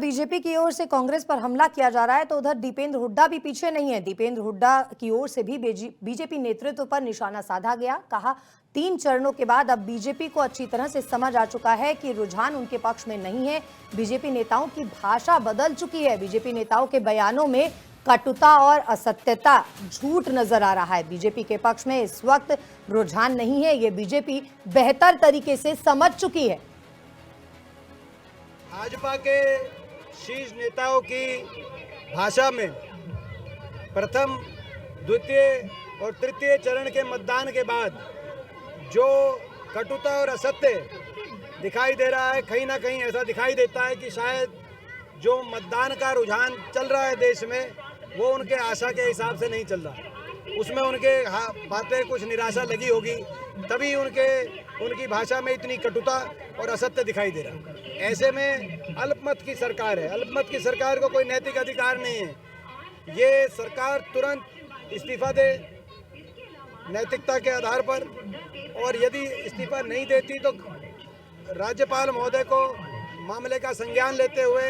BJP की ओर से कांग्रेस पर हमला किया जा रहा है तो उधर दीपेंद्र हुड्डा भी पीछे नहीं है। दीपेंद्र हुड्डा की ओर से भी बीजेपी नेतृत्व पर निशाना साधा गया। कहा 3 चरणों के बाद अब बीजेपी को अच्छी तरह से समझ आ चुका है कि रुझान उनके पक्ष में नहीं है। बीजेपी नेताओं की भाषा बदल चुकी है। बीजेपी नेताओं के बयानों में कटुता और असत्यता, झूठ नजर आ रहा है। बीजेपी के पक्ष में इस वक्त रुझान नहीं है। ये बीजेपी बेहतर तरीके से समझ चुकी है। भाजपा के शीर्ष नेताओं की भाषा में प्रथम, द्वितीय और तृतीय चरण के मतदान के बाद जो कटुता और असत्य दिखाई दे रहा है, कहीं ना कहीं ऐसा दिखाई देता है कि शायद जो मतदान का रुझान चल रहा है देश में, वो उनके आशा के हिसाब से नहीं चल रहा। उसमें उनके बातें कुछ निराशा लगी होगी, तभी उनकी भाषा में इतनी कटुता और असत्य दिखाई दे रहा है। ऐसे में अल्पमत की सरकार है। अल्पमत की सरकार को कोई नैतिक अधिकार नहीं है। ये सरकार तुरंत इस्तीफा दे नैतिकता के आधार पर, और यदि इस्तीफा नहीं देती तो राज्यपाल महोदय को मामले का संज्ञान लेते हुए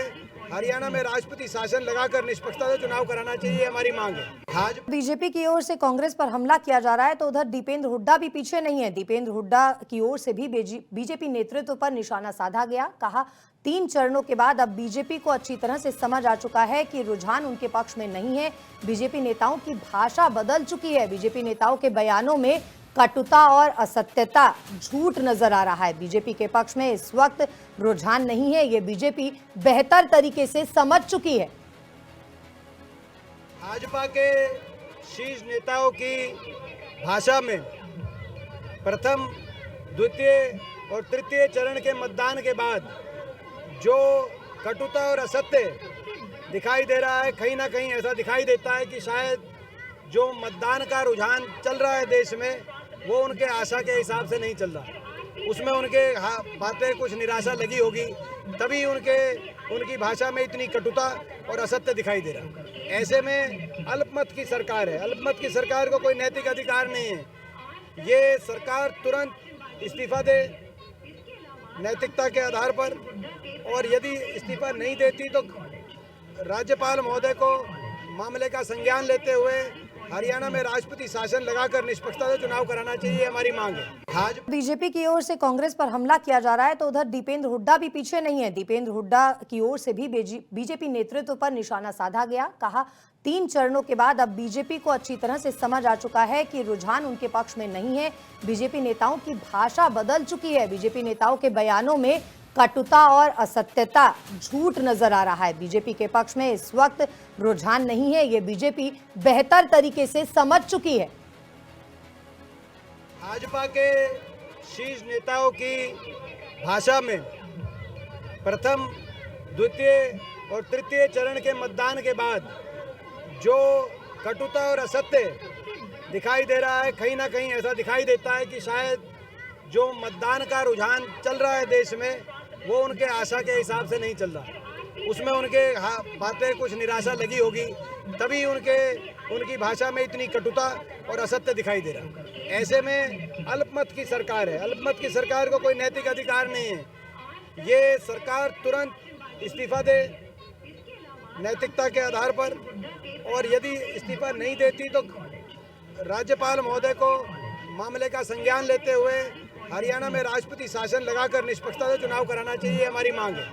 हरियाणा में राष्ट्रपति शासन लगाकर निष्पक्षता से चुनाव कराना चाहिए, हमारी मांग है। बीजेपी की ओर से कांग्रेस पर हमला किया जा रहा है तो उधर दीपेंद्र हुड्डा भी पीछे नहीं है। दीपेंद्र हुड्डा की ओर से भी बीजेपी नेतृत्व पर निशाना साधा गया। कहा 3 चरणों के बाद अब बीजेपी को अच्छी तरह से समझ आ चुका है कि रुझान उनके पक्ष में नहीं है। बीजेपी नेताओं की भाषा बदल चुकी है। बीजेपी नेताओं के बयानों में कटुता और असत्यता, झूठ नजर आ रहा है। बीजेपी के पक्ष में इस वक्त रुझान नहीं है। ये बीजेपी बेहतर तरीके से समझ चुकी है। भाजपा के शीर्ष नेताओं की भाषा में प्रथम, द्वितीय और तृतीय चरण के मतदान के बाद जो कटुता और असत्य दिखाई दे रहा है, कहीं ना कहीं ऐसा दिखाई देता है कि शायद जो मतदान का रुझान चल रहा है देश में, वो उनके आशा के हिसाब से नहीं चल रहा। उसमें उनके बातें कुछ निराशा लगी होगी, तभी उनकी भाषा में इतनी कटुता और असत्य दिखाई दे रहा है। ऐसे में अल्पमत की सरकार है। अल्पमत की सरकार को कोई नैतिक अधिकार नहीं है। ये सरकार तुरंत इस्तीफा दे नैतिकता के आधार पर, और यदि इस्तीफा नहीं देती तो राज्यपाल महोदय को मामले का संज्ञान लेते हुए हरियाणा में राष्ट्रपति शासन लगाकर निष्पक्षता से चुनाव कराना चाहिए, हमारी मांग है। बीजेपी की ओर से कांग्रेस पर हमला किया जा रहा है तो उधर दीपेंद्र हुड्डा भी पीछे नहीं है। दीपेंद्र हुड्डा की ओर से भी बीजेपी नेतृत्व पर निशाना साधा गया। कहा 3 चरणों के बाद अब बीजेपी को अच्छी तरह से समझ आ चुका है कि रुझान उनके पक्ष में नहीं है। बीजेपी नेताओं की भाषा बदल चुकी है। बीजेपी नेताओं के बयानों में कटुता और असत्यता, झूठ नजर आ रहा है। बीजेपी के पक्ष में इस वक्त रुझान नहीं है। ये बीजेपी बेहतर तरीके से समझ चुकी है। भाजपा के शीर्ष नेताओं की भाषा में प्रथम, द्वितीय और तृतीय चरण के मतदान के बाद जो कटुता और असत्य दिखाई दे रहा है, कहीं ना कहीं ऐसा दिखाई देता है कि शायद जो मतदान का रुझान चल रहा है देश में, वो उनके आशा के हिसाब से नहीं चल रहा। उसमें उनके बातें कुछ निराशा लगी होगी, तभी उनकी भाषा में इतनी कटुता और असत्य दिखाई दे रहा है। ऐसे में अल्पमत की सरकार है। अल्पमत की सरकार को कोई नैतिक अधिकार नहीं है। ये सरकार तुरंत इस्तीफा दे नैतिकता के आधार पर, और यदि इस्तीफा नहीं देती तो राज्यपाल महोदय को मामले का संज्ञान लेते हुए हरियाणा में राष्ट्रपति शासन लगाकर निष्पक्षता से चुनाव कराना चाहिए, हमारी मांग है।